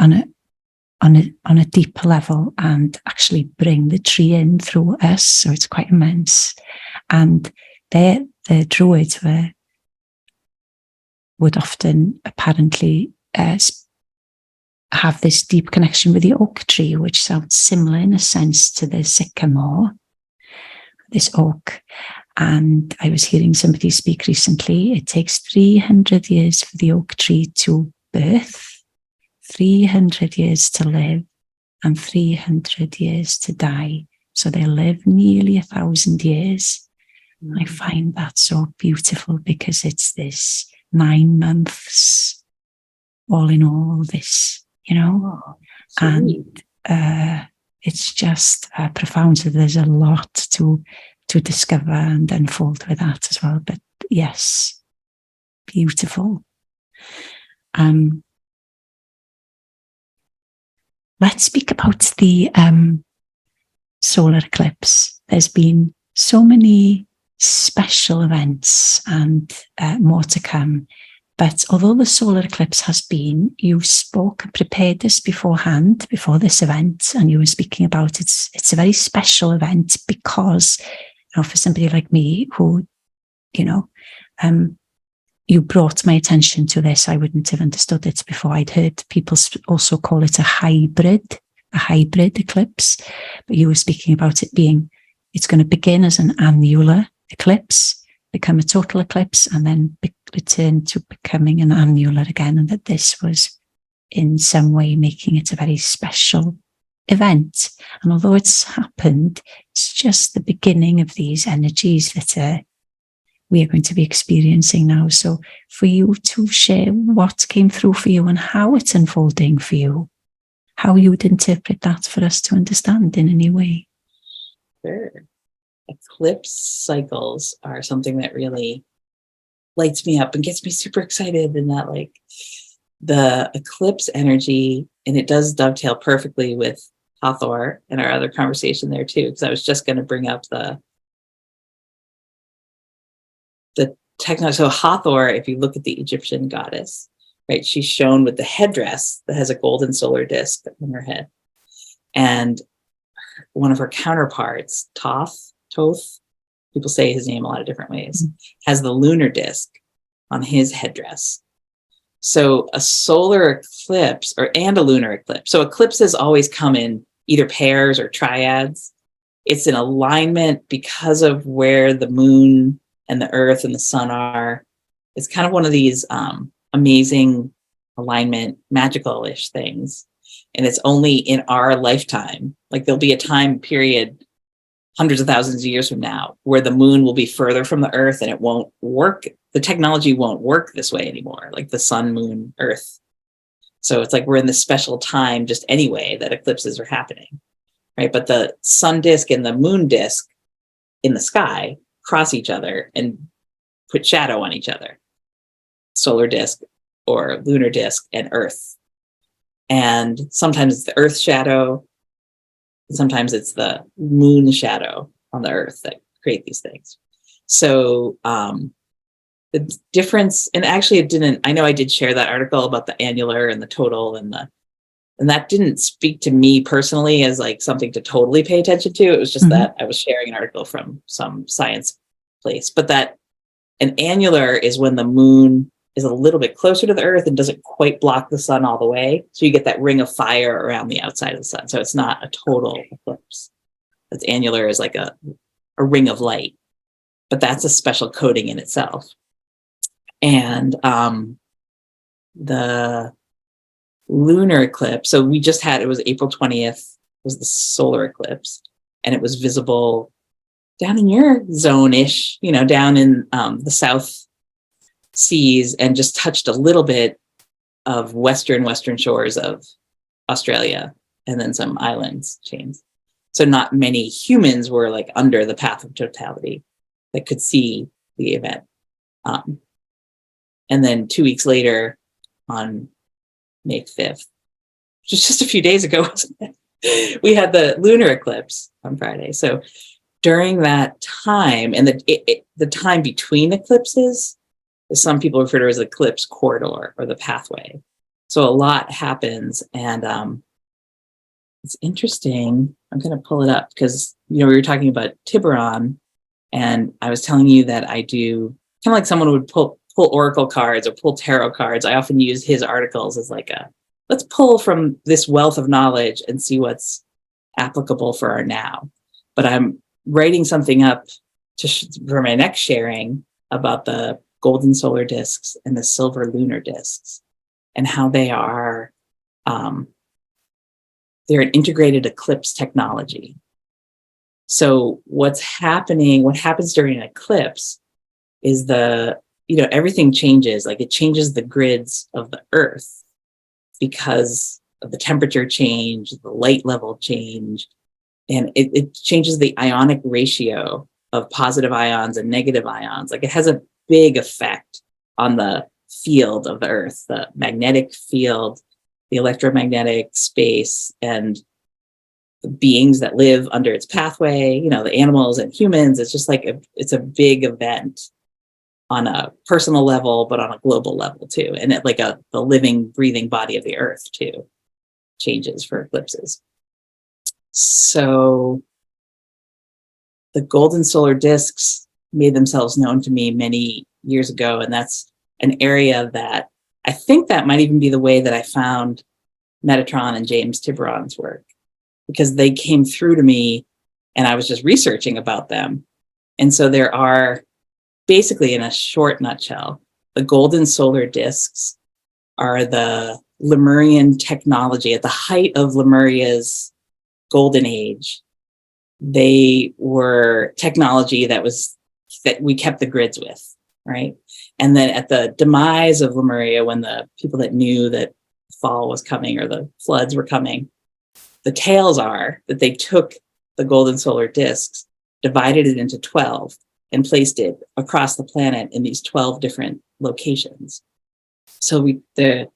a deeper level and actually bring the tree in through us. So it's quite immense. And the druids would often apparently have this deep connection with the oak tree, which sounds similar in a sense to the sycamore, this oak. And I was hearing somebody speak recently, it takes 300 years for the oak tree to birth, 300 years to live, and 300 years to die. So they live nearly 1,000 years. I find that so beautiful because it's this 9 months, all in all, this, and it's just profound. So there's a lot to discover and unfold with that as well. But yes, beautiful. Let's speak about the solar eclipse. There's been so many special events and more to come. But although the solar eclipse has been, you spoke and prepared us beforehand, before this event, and you were speaking about it's a very special event because, for somebody like me who, you brought my attention to this, I wouldn't have understood it before. I'd heard people also call it a hybrid eclipse, but you were speaking about it being, it's going to begin as an annular eclipse, become a total eclipse, and then return to becoming an annular again, and that this was in some way making it a very special event. And although it's happened, it's just the beginning of these energies that we are going to be experiencing now. So for you to share what came through for you and how it's unfolding for you, how you would interpret that for us to understand in any way. Sure. Eclipse cycles are something that really lights me up and gets me super excited, and that like the eclipse energy, and it does dovetail perfectly with Hathor and our other conversation there too, because I was just going to bring up the technology. So Hathor, if you look at the Egyptian goddess, right, she's shown with the headdress that has a golden solar disk on her head. And one of her counterparts, Thoth, people say his name a lot of different ways, has the lunar disk on his headdress. So a solar eclipse and a lunar eclipse. So eclipses always come in either pairs or triads. It's an alignment because of where the moon and the earth and the sun are. It's kind of one of these amazing alignment, magical-ish things. And it's only in our lifetime. Like there'll be a time period hundreds of thousands of years from now where the moon will be further from the earth and it won't work. The technology won't work this way anymore, like the sun, moon, earth. So it's like we're in this special time just anyway that eclipses are happening, right? But the sun disk and the moon disk in the sky cross each other and put shadow on each other. Solar disk or lunar disk and earth. And sometimes it's the earth shadow. Sometimes it's the moon shadow on the earth that create these things. So the difference, and actually it didn't, I know I did share that article about the annular and the total and that didn't speak to me personally as like something to totally pay attention to. It was just that I was sharing an article from some science place, but that an annular is when the moon is a little bit closer to the earth and doesn't quite block the sun all the way. So you get that ring of fire around the outside of the sun. So it's not a total eclipse. That's annular is like a ring of light, but that's a special coating in itself. And the lunar eclipse, so we just had, it was April 20th, was the solar eclipse, and it was visible down in your zone-ish, down in the South Seas, and just touched a little bit of western shores of Australia and then some islands chains. So not many humans were like under the path of totality that could see the event. And then 2 weeks later on May 5th, which was just a few days ago, wasn't it? We had the lunar eclipse on Friday. So during that time, and the time between eclipses, some people refer to it as the eclipse corridor or the pathway. So a lot happens, and it's interesting. I'm going to pull it up because we were talking about Tiburon, and I was telling you that I do kind of like someone would pull oracle cards or pull tarot cards. I often use his articles as like let's pull from this wealth of knowledge and see what's applicable for our now. But I'm writing something up for my next sharing about the golden solar discs and the silver lunar discs and how they are, they're an integrated eclipse technology. So what happens during an eclipse is everything changes, like it changes the grids of the earth because of the temperature change, the light level change, and it changes the ionic ratio of positive ions and negative ions. Like it has a big effect on the field of the earth, the magnetic field, the electromagnetic space, and the beings that live under its pathway, the animals and humans. It's just like it's a big event on a personal level, but on a global level too. And it like the living, breathing body of the earth too changes for eclipses. So the golden solar discs made themselves known to me many years ago. And that's an area that I think that might even be the way that I found Metatron and James Tiburon's work, because they came through to me and I was just researching about them. And so there are, basically in a short nutshell, the golden solar discs are the Lemurian technology at the height of Lemuria's golden age, they were technology that we kept the grids with, right? And then at the demise of Lemuria, when the people that knew that fall was coming or the floods were coming, the tales are that they took the golden solar discs, divided it into 12, and placed it across the planet in these 12 different locations. So the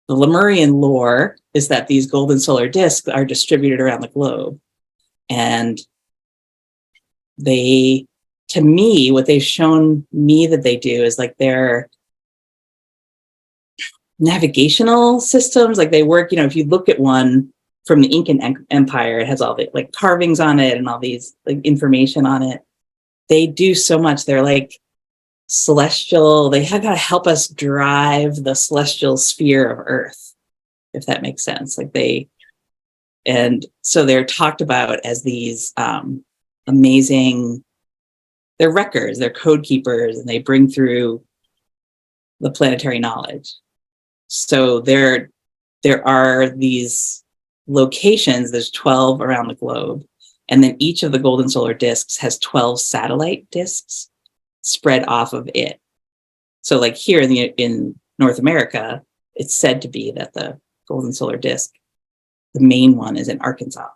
Lemurian lore is that these golden solar discs are distributed around the globe. And to me, what they've shown me that they do is like their navigational systems, like they work, if you look at one from the Incan Empire, it has all the like carvings on it and all these like information on it. They do so much. They're like celestial. They have got to help us drive the celestial sphere of Earth, if that makes sense. And so they're talked about as these amazing, they're wreckers, they're code keepers, and they bring through the planetary knowledge. So there are these locations, there's 12 around the globe, and then each of the golden solar discs has 12 satellite discs spread off of it. So like here in North America, it's said to be that the golden solar disc, the main one, is in Arkansas.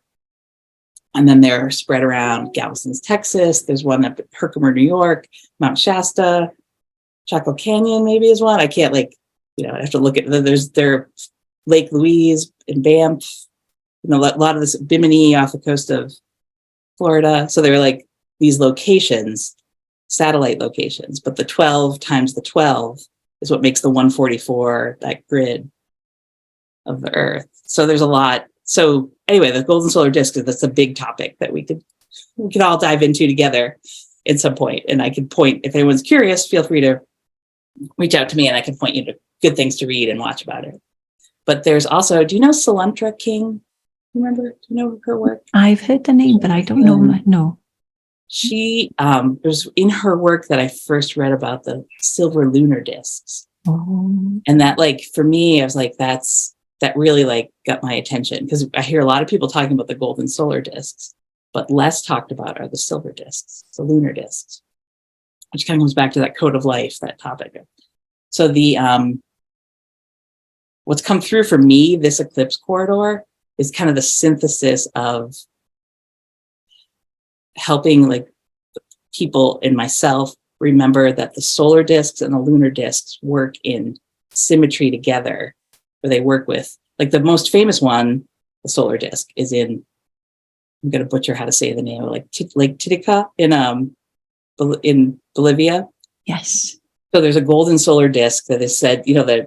And then they're spread around Galveston, Texas. There's one up at Herkimer, New York, Mount Shasta, Chaco Canyon maybe is one. I can't I have to look at, there Lake Louise in Banff, a lot of this Bimini off the coast of Florida. So they're like these locations, satellite locations, but the 12 times the 12 is what makes the 144, that grid of the Earth. So there's a lot. So anyway, the golden solar disk, that's a big topic that we could all dive into together at some point. And I could point, if anyone's curious, feel free to reach out to me and I can point you to good things to read and watch about it. But there's also, do you know Salentra King? Remember? Do you know her work? I've heard the name, but I don't know. No. She, it was in her work that I first read about the silver lunar discs. Oh. And that, for me, I was like, that really got my attention, because I hear a lot of people talking about the golden solar discs, but less talked about are the silver discs, the lunar discs, which kind of comes back to that code of life, that topic. So what's come through for me, this eclipse corridor, is kind of the synthesis of helping people and myself remember that the solar discs and the lunar discs work in symmetry together, where they work with, the most famous one, the solar disc, is in, I'm going to butcher how to say the name, Lake Titicaca in Bolivia. Yes. So there's a golden solar disc that is said, the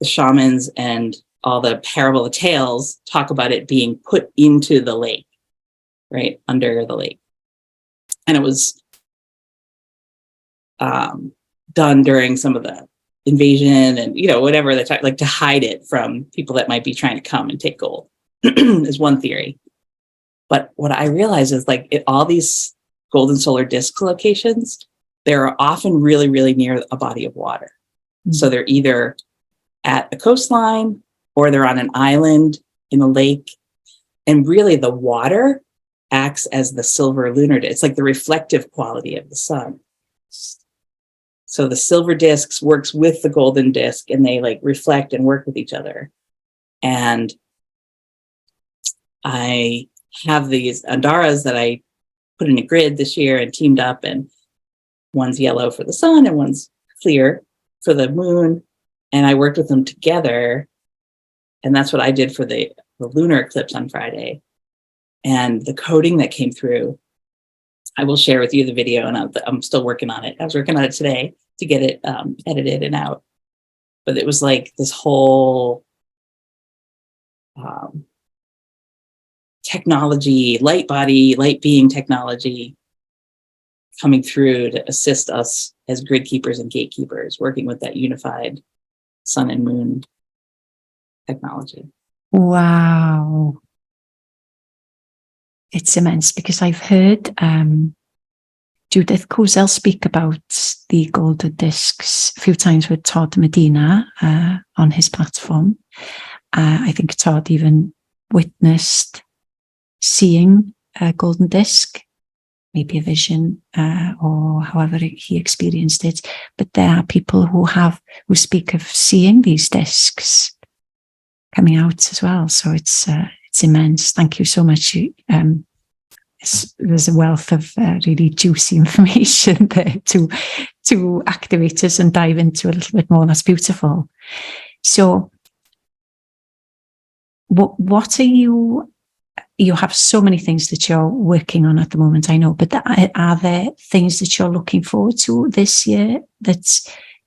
shamans and all the parable tales talk about it being put into the lake, right under the lake. And it was done during some of the invasion and, whatever they talk, to hide it from people that might be trying to come and take gold is one theory. But what I realize is all these golden solar disc locations, they're often really, really near a body of water. Mm-hmm. So they're either at a coastline or they're on an island in a lake. And really the water acts as the silver lunar disc. It's like the reflective quality of the sun. So the silver discs works with the golden disc, and they reflect and work with each other. And I have these Dharas that I put in a grid this year and teamed up, and one's yellow for the sun and one's clear for the moon. And I worked with them together. And that's what I did for the lunar eclipse on Friday. And the coding that came through, I will share with you the video, and I'm still working on it. I was working on it today to get it edited and out. But it was this whole technology, light body, light being technology coming through to assist us as grid keepers and gatekeepers, working with that unified sun and moon technology. Wow. It's immense, because I've heard Judith Kozel speak about the golden discs a few times with Todd Medina on his platform. I think Todd even witnessed seeing a golden disc, maybe a vision, or however he experienced it. But there are people who speak of seeing these discs coming out as well. So it's immense. Thank you so much. There's a wealth of really juicy information there to activate us and dive into a little bit more. That's beautiful. So what are you have so many things that you're working on at the moment, I know, but are there things that you're looking forward to this year that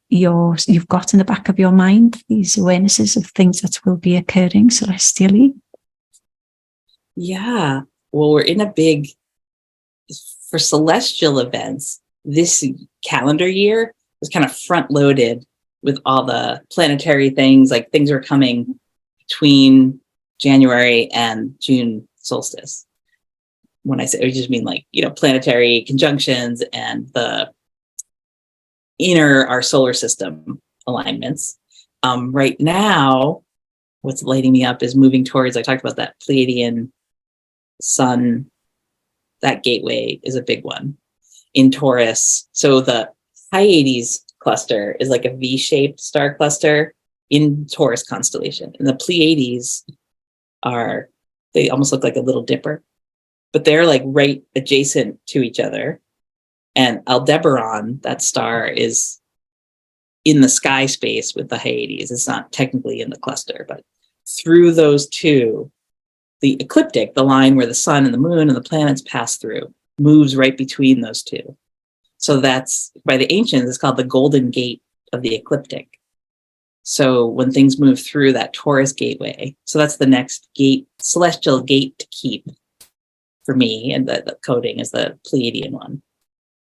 you've got in the back of your mind, these awarenesses of things that will be occurring celestially? Yeah. Well, we're in a big, for celestial events, this calendar year was kind of front loaded with all the planetary things, like things are coming between January and June solstice. When I say, I just mean like, planetary conjunctions and the inner, our solar system alignments. Right now, what's lighting me up is moving towards, I talked about that Pleiadian sun, that gateway is a big one in Taurus. So the Hyades cluster is like a V-shaped star cluster in Taurus constellation. And the Pleiades they almost look like a little dipper, but they're like right adjacent to each other. And Aldebaran, that star, is in the sky space with the Hyades. It's not technically in the cluster, but through those two, the ecliptic, the line where the sun and the moon and the planets pass through, moves right between those two. So that's, by the ancients, it's called the golden gate of the ecliptic. So when things move through that Taurus gateway, so that's the next gate, celestial gate to keep for me, and the coding is the Pleiadian one.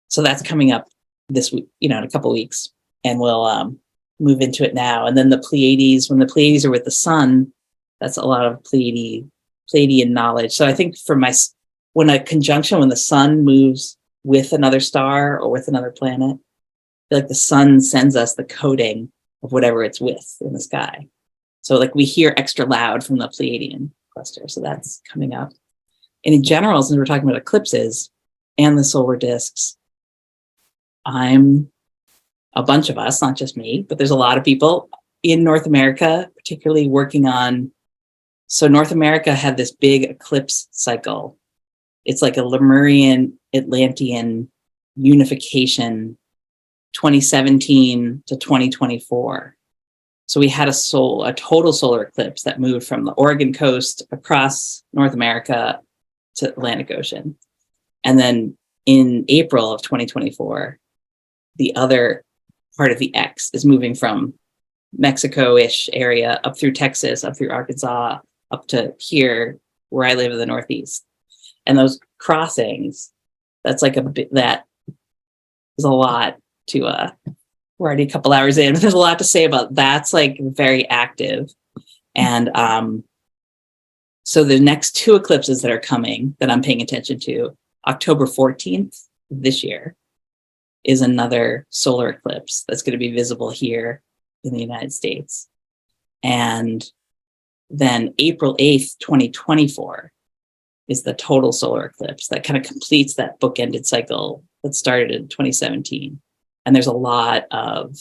So that's coming up this week, in a couple of weeks, and we'll move into it now. And then the Pleiades, when the Pleiades are with the sun, that's a lot of Pleiadian knowledge. So I think when the sun moves with another star or with another planet, I feel like the sun sends us the coding of whatever it's with in the sky. So like we hear extra loud from the Pleiadian cluster. So that's coming up. And in general, since we're talking about eclipses and the solar discs, a bunch of us, not just me, but there's a lot of people in North America, particularly working on. So North America had this big eclipse cycle. It's like a Lemurian Atlantean unification, 2017 to 2024. So we had a total solar eclipse that moved from the Oregon coast across North America to Atlantic Ocean. And then in April of 2024, the other part of the X is moving from Mexico-ish area up through Texas, up through Arkansas, up to here where I live in the Northeast. And those crossings, that's like that is a lot to, we're already a couple hours in, but there's a lot to say about that's like very active. And so the next two eclipses that are coming that I'm paying attention to, October 14th this year is another solar eclipse that's going to be visible here in the United States. And then April 8th, 2024 is the total solar eclipse that kind of completes that bookended cycle that started in 2017. And there's a lot of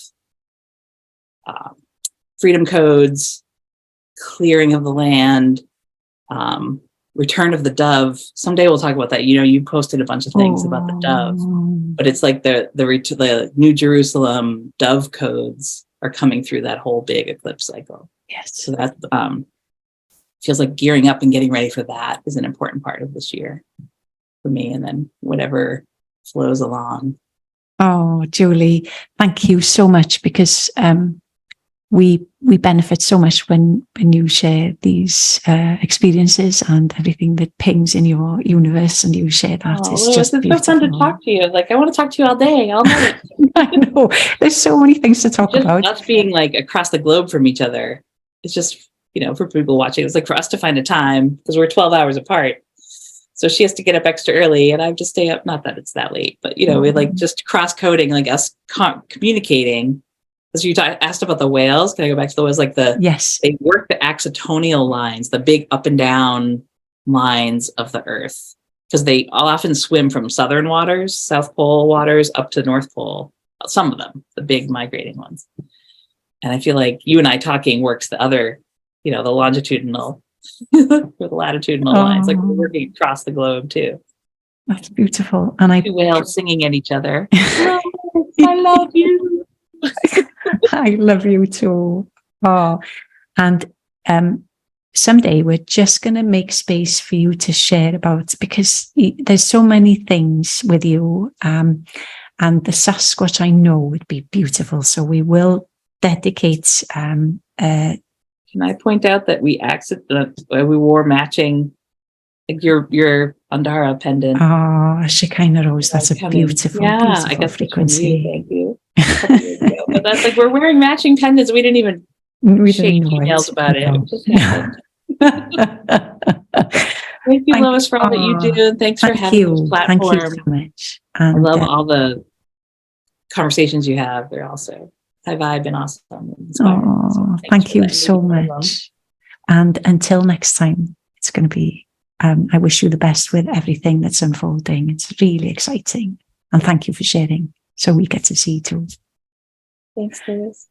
freedom codes, clearing of the land, return of the dove. Someday we'll talk about that. You posted a bunch of things about the dove, but it's like the New Jerusalem dove codes are coming through that whole big eclipse cycle. Yes. So that feels like gearing up and getting ready for that is an important part of this year for me. And then whatever flows along. Oh, Julie, thank you so much, because we benefit so much when you share these experiences and everything that pings in your universe, and you share that. Oh, It's Lois, just it's beautiful. so fun to talk to you. Like, I want to talk to you all day, all night. I know. There's so many things to talk just about. Us being like across the globe from each other. It's just, for people watching, it's like for us to find a time, because we're 12 hours apart. So she has to get up extra early and I have to stay up. Not that it's that late, but we like just cross coding, like us communicating. As you asked about the whales, can I go back to the whales? Like yes, they work the axitonial lines, the big up and down lines of the Earth, because I'll often swim from southern waters, South Pole waters, up to North Pole. Some of them, the big migrating ones. And I feel like you and I talking works the other, the longitudinal or the latitudinal lines. Like we're working across the globe too. That's beautiful. And two whales singing at each other. I love you. I love you too. Oh, and someday we're just going to make space for you to share about, because there's so many things with you, and the Sasquatch I know would be beautiful. So we will dedicate. Can I point out that we wore matching, like your Dhara pendant? Oh, Shekinah Rose. That's a beautiful, beautiful frequency. Thank you. But that's like, we're wearing matching pendants. We didn't even shake emails about it. It just happened. Thank you, Lois, for all that you do. And thanks for having this platform. Thank you so much. And I love all the conversations you have. They're also high vibe and awesome. And thank you so much. And until next time, it's going to be, I wish you the best with everything that's unfolding. It's really exciting. And thank you for sharing, so we get to see too. Thanks, Lois.